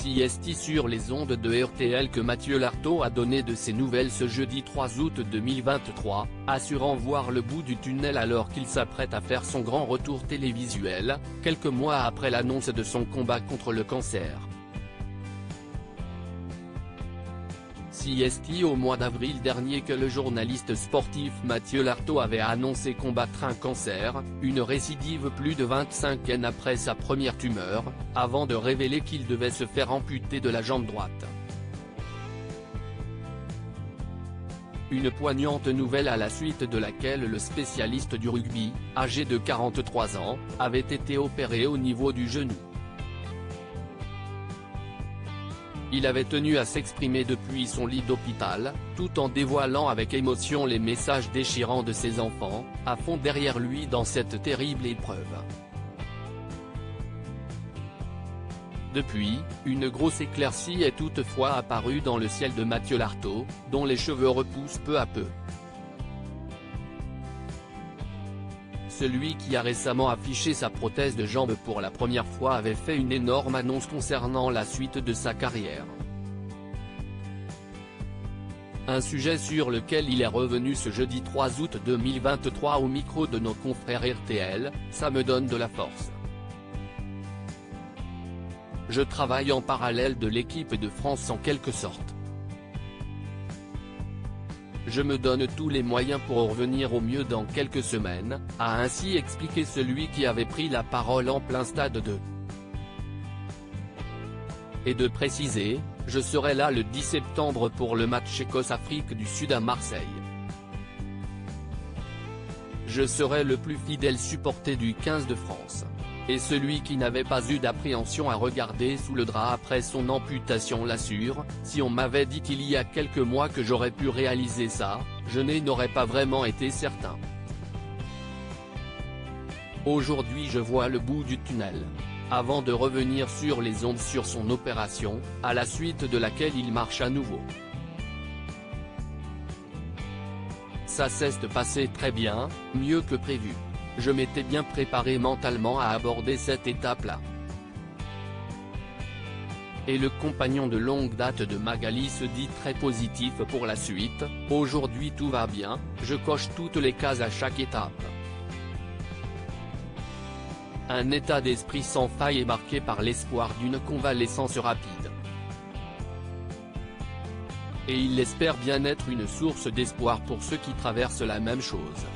CST sur les ondes de RTL que Mathieu Lartaud a donné de ses nouvelles ce jeudi 3 août 2023, assurant voir le bout du tunnel alors qu'il s'apprête à faire son grand retour télévisuel, quelques mois après l'annonce de son combat contre le cancer. CST au mois d'avril dernier que le journaliste sportif Mathieu Lartaud avait annoncé combattre un cancer, une récidive plus de 25 ans après sa première tumeur, avant de révéler qu'il devait se faire amputer de la jambe droite. Une poignante nouvelle à la suite de laquelle le spécialiste du rugby, âgé de 43 ans, avait été opéré au niveau du genou. Il avait tenu à s'exprimer depuis son lit d'hôpital, tout en dévoilant avec émotion les messages déchirants de ses enfants, à fond derrière lui dans cette terrible épreuve. Depuis, une grosse éclaircie est toutefois apparue dans le ciel de Mathieu Lartaud, dont les cheveux repoussent peu à peu. Celui qui a récemment affiché sa prothèse de jambe pour la première fois avait fait une énorme annonce concernant la suite de sa carrière. Un sujet sur lequel il est revenu ce jeudi 3 août 2023 au micro de nos confrères RTL, ça me donne de la force. Je travaille en parallèle de l'équipe de France en quelque sorte. Je me donne tous les moyens pour revenir au mieux dans quelques semaines, a ainsi expliqué celui qui avait pris la parole en plein stade de. Et de préciser, je serai là le 10 septembre pour le match Écosse-Afrique du Sud à Marseille. Je serai le plus fidèle supporter du 15 de France. Et celui qui n'avait pas eu d'appréhension à regarder sous le drap après son amputation l'assure, si on m'avait dit il y a quelques mois que j'aurais pu réaliser ça, je n'aurais pas vraiment été certain. Aujourd'hui je vois le bout du tunnel. Avant de revenir sur les ondes sur son opération, à la suite de laquelle il marche à nouveau. Ça s'est passé très bien, mieux que prévu. Je m'étais bien préparé mentalement à aborder cette étape-là. Et le compagnon de longue date de Magali se dit très positif pour la suite, aujourd'hui tout va bien, je coche toutes les cases à chaque étape. Un état d'esprit sans faille est marqué par l'espoir d'une convalescence rapide. Et il espère bien être une source d'espoir pour ceux qui traversent la même chose.